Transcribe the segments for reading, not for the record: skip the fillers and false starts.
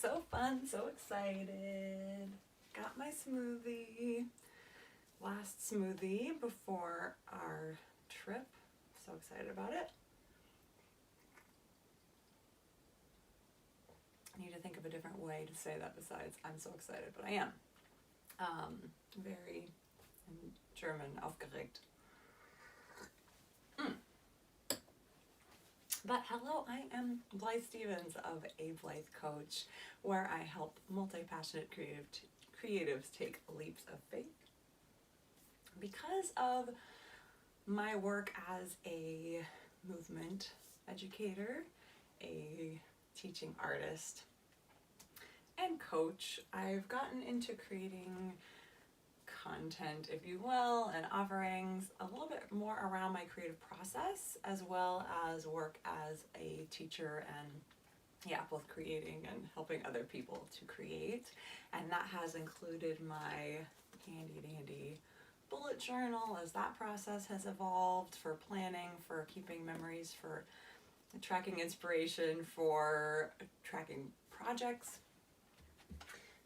So fun, so excited. Got my smoothie. Last smoothie before our trip. So excited about it. I need to think of a different way to say that besides I'm so excited, but I am. Very in German, aufgeregt. But hello, I am Blythe Stevens of A Blythe Coach, where I help multi-passionate creatives take leaps of faith. Because of my work as a movement educator, a teaching artist, and coach, I've gotten into creating content, if you will, and offerings a little bit more around my creative process, as well as work as a teacher and both creating and helping other people to create. And that has included my handy dandy bullet journal as that process has evolved, for planning, for keeping memories, for tracking inspiration, for tracking projects,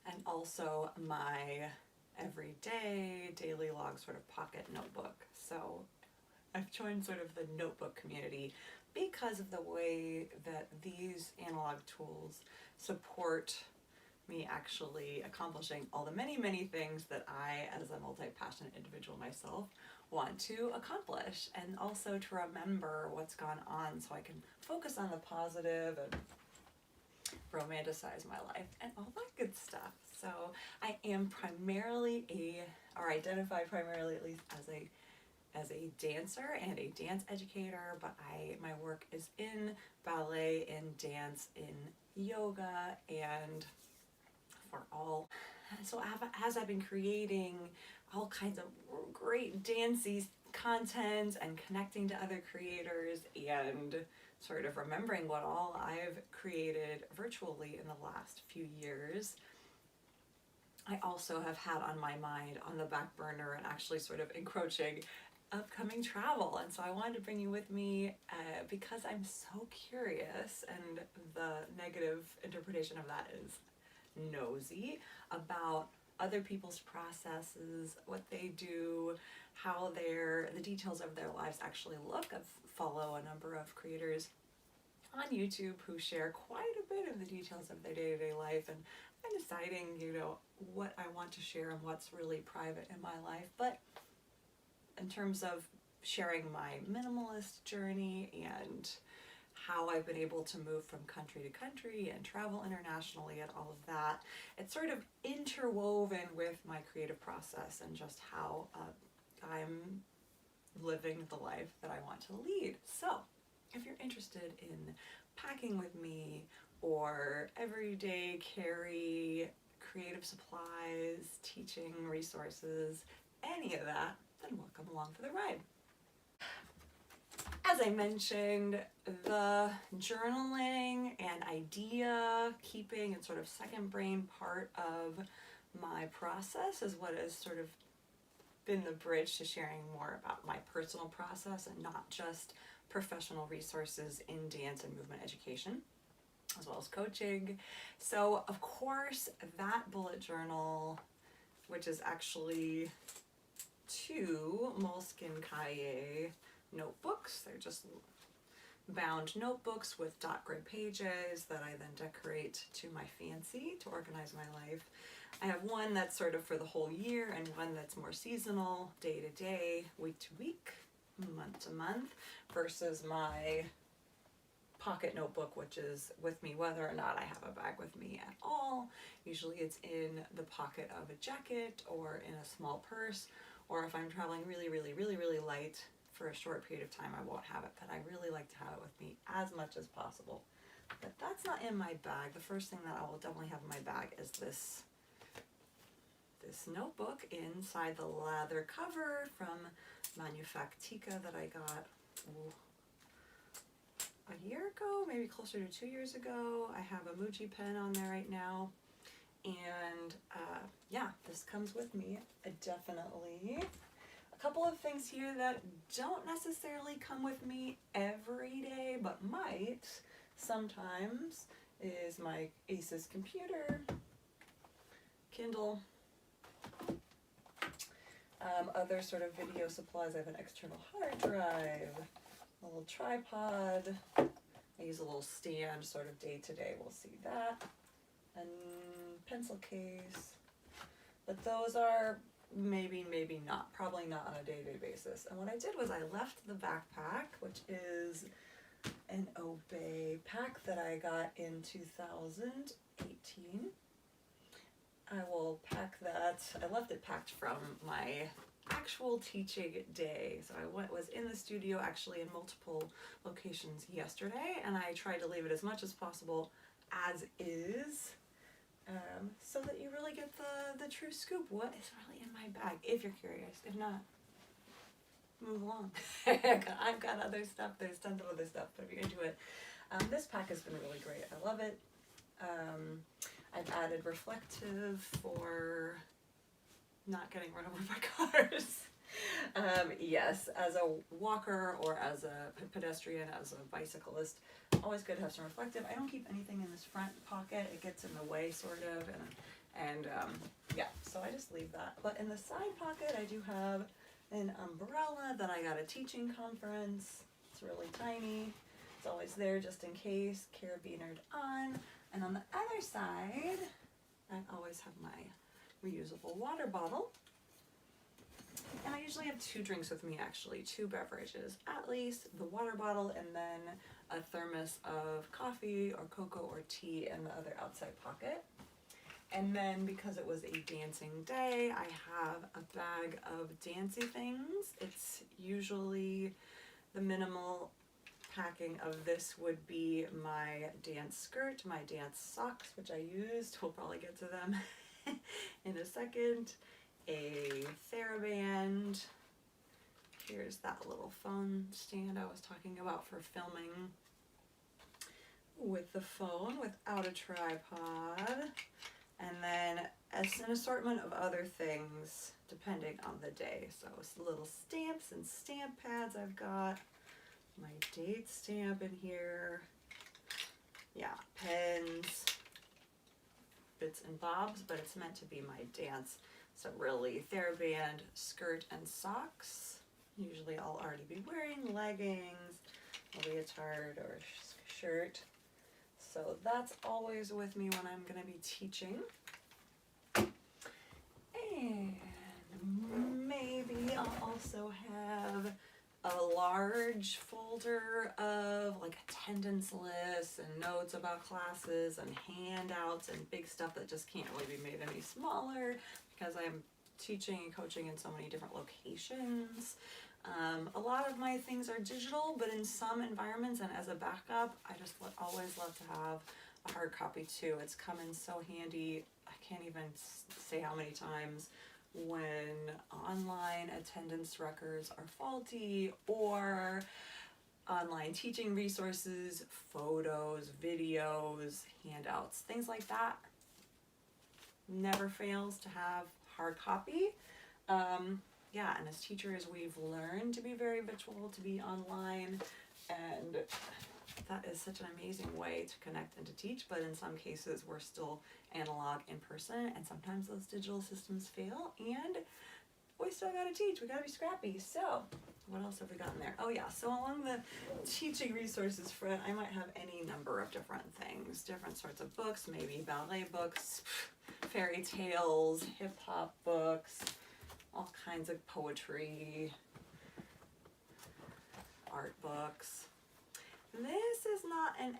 and also my everyday daily log sort of pocket notebook. So I've joined sort of the notebook community because of the way that these analog tools support me actually accomplishing all the many things that I, as a multi-passionate individual myself, want to accomplish, and also to remember what's gone on so I can focus on the positive and romanticize my life and all that good stuff. So I am identify primarily, at least, as a dancer and a dance educator, but my work is in ballet, in dance, in yoga, and for all. So as I've been creating all kinds of great dancey content and connecting to other creators and sort of remembering what all I've created virtually in the last few years, I also have had on my mind, on the back burner, and actually sort of encroaching, upcoming travel. And so I wanted to bring you with me because I'm so curious, and the negative interpretation of that is nosy, about other people's processes, what they do, how the details of their lives actually look. I follow a number of creators on YouTube who share quite a bit of the details of their day-to-day life, and I'm deciding, what I want to share and what's really private in my life. But in terms of sharing my minimalist journey and how I've been able to move from country to country and travel internationally and all of that, it's sort of interwoven with my creative process and just how I'm living the life that I want to lead. So if you're interested in packing with me, or everyday carry creative supplies, teaching resources, any of that, then welcome along for the ride. As I mentioned, the journaling and idea keeping and sort of second brain part of my process is what has sort of been the bridge to sharing more about my personal process and not just professional resources in dance and movement education, as well as coaching. So of course, that bullet journal, which is actually 2 Moleskine Cahier notebooks. They're just bound notebooks with dot grid pages that I then decorate to my fancy to organize my life. I have one that's sort of for the whole year, and one that's more seasonal, day to day, week to week, month to month, versus my pocket notebook, which is with me whether or not I have a bag with me at all. Usually it's in the pocket of a jacket or in a small purse, or if I'm traveling really light for a short period of time, I won't have it, but I really like to have it with me as much as possible. But that's not in my bag. The first thing that I will definitely have in my bag is this notebook inside the leather cover from Manufactica that I got a year ago, maybe closer to 2 years ago. I have a Muji pen on there right now, and this comes with me, definitely. A couple of things here that don't necessarily come with me every day, but might sometimes, is my Asus computer, Kindle, other sort of video supplies. I have an external hard drive, a little tripod. I use a little stand sort of day to day, we'll see that, and pencil case. But those are maybe not, probably not on a day-to-day basis. And what I did was I left the backpack, which is an Obey pack that I got in 2018. I will pack that. I left it packed from my actual teaching day. So I was in the studio actually in multiple locations yesterday, and I tried to leave it as much as possible as is, so that you really get the true scoop. What is really in my bag, if you're curious. If not, move along. I've got other stuff. There's tons of other stuff, but if you're into it, this pack has been really great. I love it. I've added reflective for not getting run over by cars. Yes, as a walker or as a pedestrian, as a bicyclist, always good to have some reflective. I don't keep anything in this front pocket. It gets in the way sort of, and yeah, so I just leave that. But in the side pocket, I do have an umbrella that I got at a teaching conference. It's really tiny. It's always there just in case, carabiner on. And on the other side, I always have my reusable water bottle. And I usually have 2 drinks with me, actually, 2 beverages, at least, the water bottle and then a thermos of coffee or cocoa or tea in the other outside pocket. And then because it was a dancing day, I have a bag of dancey things. It's usually the minimal packing of this would be my dance skirt, my dance socks, which I used. We'll probably get to them in a second. A TheraBand. Here's that little phone stand I was talking about for filming with the phone without a tripod. And then as an assortment of other things depending on the day. So little stamps and stamp pads I've got. My date stamp in here. Yeah, pens, bits and bobs, but it's meant to be my dance. So really, TheraBand, skirt, and socks. Usually I'll already be wearing leggings, a leotard, or shirt. So that's always with me when I'm going to be teaching. And maybe I'll also have a large folder of like attendance lists and notes about classes and handouts and big stuff that just can't really be made any smaller because I'm teaching and coaching in so many different locations. A lot of my things are digital, but in some environments and as a backup, I just always love to have a hard copy too. It's come in so handy. I can't even say how many times when online attendance records are faulty or online teaching resources, photos, videos, handouts, things like that. Never fails to have hard copy. Yeah, and as teachers, we've learned to be very virtual, to be online, and that is such an amazing way to connect and to teach, but in some cases we're still analog in person, and sometimes those digital systems fail, and we still gotta teach, we gotta be scrappy. So, what else have we got in there? Oh yeah, so along the teaching resources front, I might have any number of different things, different sorts of books, maybe ballet books, fairy tales, hip-hop books, all kinds of poetry, art books. This is not an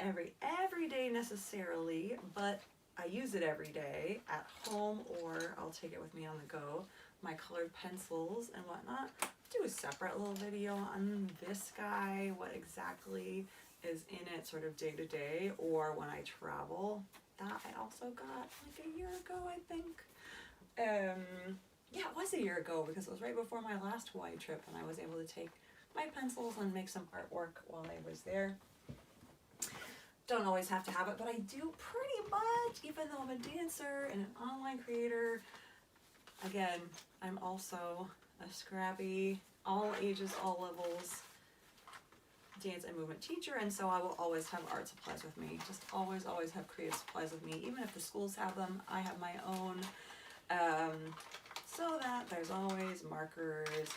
everyday necessarily, but I use it every day at home, or I'll take it with me on the go. My colored pencils and whatnot. Do a separate little video on this guy, what exactly is in it sort of day to day, or when I travel. That I also got like a year ago, I think. Yeah, it was a year ago because it was right before my last Hawaii trip, and I was able to take my pencils and make some artwork while I was there. Don't always have to have it, but I do pretty much, even though I'm a dancer and an online creator. Again, I'm also a scrappy, all ages, all levels, dance and movement teacher, and so I will always have art supplies with me. Just always have creative supplies with me. Even if the schools have them, I have my own. So that there's always markers,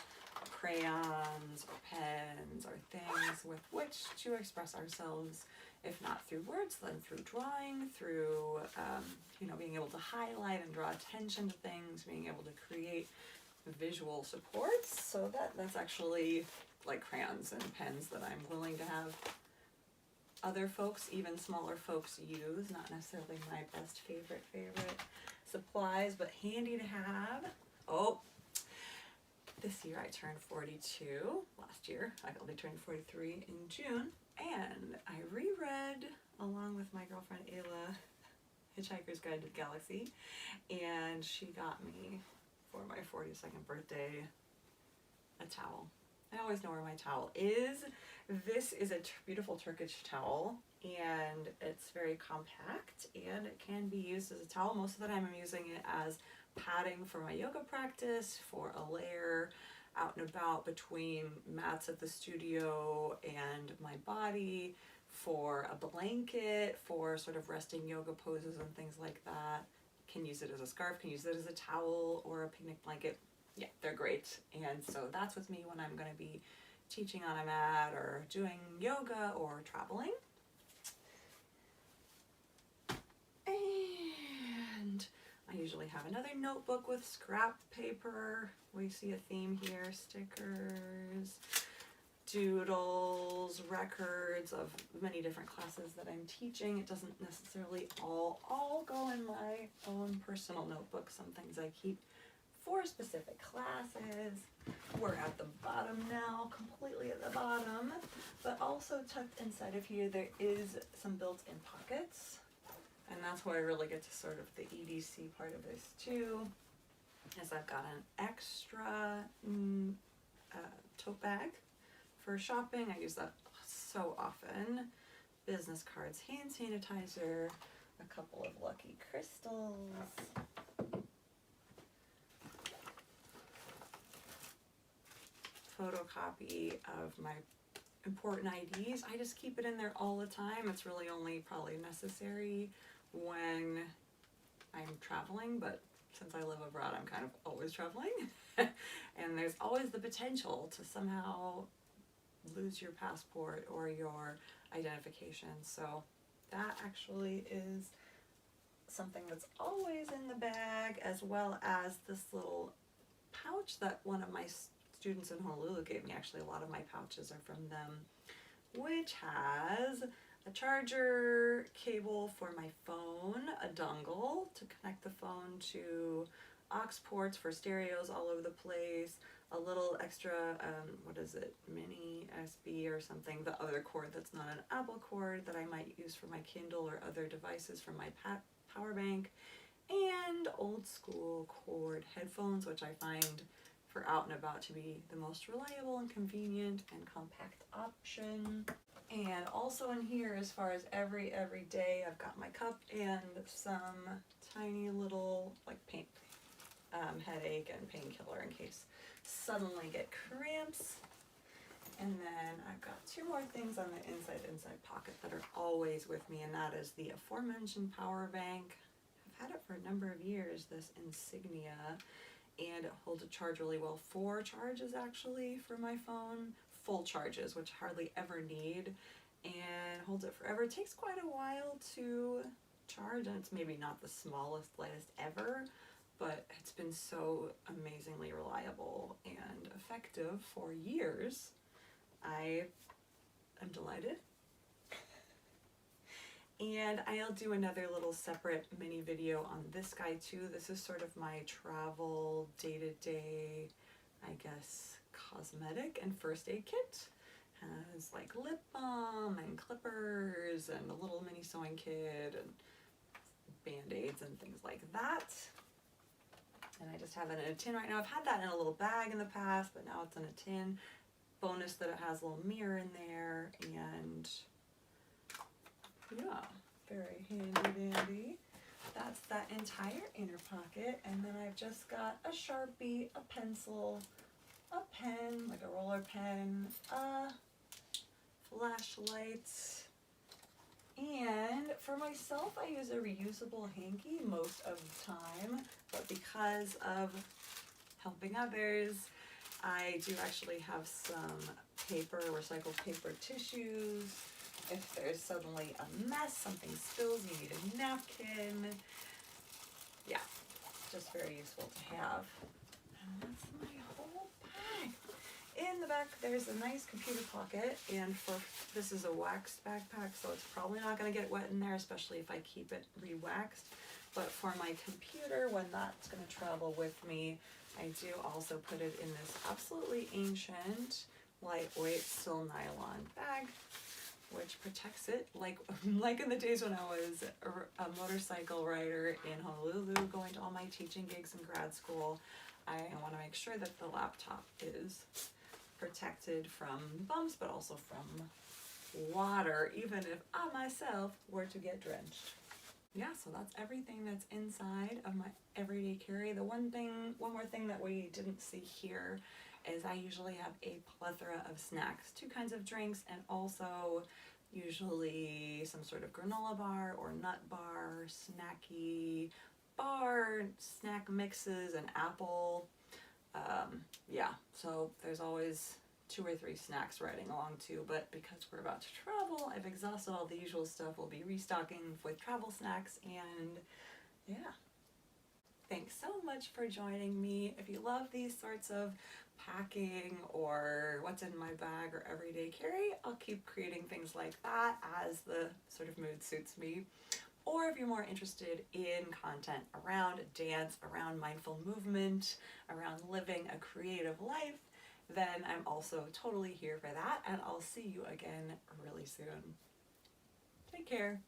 crayons, or pens, or things with which to express ourselves, if not through words, then through drawing, through, being able to highlight and draw attention to things, being able to create visual supports. So that's actually like crayons and pens that I'm willing to have other folks, even smaller folks, use. Not necessarily my best favorite supplies, but handy to have. Oh, this year I turned 42. Last year I'll be turning 43 in June, and I reread, along with my girlfriend Ayla, Hitchhiker's Guide to the Galaxy, and she got me for my 42nd birthday a towel. I always know where my towel is. This is a beautiful Turkish towel, and it's very compact, and it can be used as a towel. Most of the time I'm using it as padding for my yoga practice, for a layer out and about between mats at the studio and my body, for a blanket, for sort of resting yoga poses and things like that. Can use it as a scarf, can use it as a towel or a picnic blanket. Yeah, they're great. And so that's with me when I'm going to be teaching on a mat or doing yoga or traveling. And I usually have another notebook with scrap paper. We see a theme here: stickers, doodles, records of many different classes that I'm teaching. It doesn't necessarily all go in my own personal notebook. Some things I keep for specific classes. We're at the bottom now, completely at the bottom, but also tucked inside of here there is some built-in pockets, and that's where I really get to sort of the EDC part of this too, is I've got an extra tote bag for shopping. I use that so often. Business cards, hand sanitizer, a couple of lucky crystals, photocopy of my important IDs. I just keep it in there all the time. It's really only probably necessary when I'm traveling, but since I live abroad, I'm kind of always traveling. And there's always the potential to somehow lose your passport or your identification. So that actually is something that's always in the bag, as well as this little pouch that one of my students in Honolulu gave me. Actually, a lot of my pouches are from them, which has a charger cable for my phone, a dongle to connect the phone to aux ports for stereos all over the place, a little extra, mini USB or something, the other cord that's not an Apple cord that I might use for my Kindle or other devices from my power bank, and old school cord headphones, which I find for out and about to be the most reliable and convenient and compact option. And also in here, as far as every day, I've got my cup and some tiny little pain headache and painkiller in case suddenly get cramps. And then I've got two more things on the inside pocket that are always with me, and that is the aforementioned power bank. I've had it for a number of years, this Insignia, and it holds a charge really well. 4 charges actually for my phone, full charges, which I hardly ever need, and holds it forever. It takes quite a while to charge, and it's maybe not the smallest, lightest ever, but it's been so amazingly reliable and effective for years. I am delighted. And I'll do another little separate mini video on this guy too. This is sort of my travel day-to-day, I guess, cosmetic and first aid kit. Has like lip balm and clippers and a little mini sewing kit and band-aids and things like that. And I just have it in a tin right now. I've had that in a little bag in the past, but now it's in a tin. Bonus that it has a little mirror in there, and yeah, very handy dandy. That's that entire inner pocket. And then I've just got a Sharpie, a pencil, a pen, like a roller pen, a flashlights. And for myself, I use a reusable hanky most of the time, but because of helping others, I do actually have some paper, recycled paper tissues. If there's suddenly a mess, something spills, you need a napkin. Yeah, just very useful to have. And that's my whole bag. In the back, there's a nice computer pocket, and this is a waxed backpack, so it's probably not going to get wet in there, especially if I keep it re-waxed. But for my computer, when that's going to travel with me, I do also put it in this absolutely ancient, lightweight, still nylon bag, which protects it, like in the days when I was a motorcycle rider in Honolulu, going to all my teaching gigs in grad school. I want to make sure that the laptop is protected from bumps, but also from water, even if I myself were to get drenched. Yeah, so that's everything that's inside of my everyday carry. The one more thing that we didn't see here is I usually have a plethora of snacks, 2 kinds of drinks, and also usually some sort of granola bar or nut bar, snacky bar, snack mixes, and apple. Yeah, so there's always 2 or 3 snacks riding along too, but because we're about to travel, I've exhausted all the usual stuff. We'll be restocking with travel snacks, and yeah. Thanks so much for joining me. If you love these sorts of packing or what's in my bag or everyday carry, I'll keep creating things like that as the sort of mood suits me. Or if you're more interested in content around dance, around mindful movement, around living a creative life, then I'm also totally here for that, and I'll see you again really soon. Take care.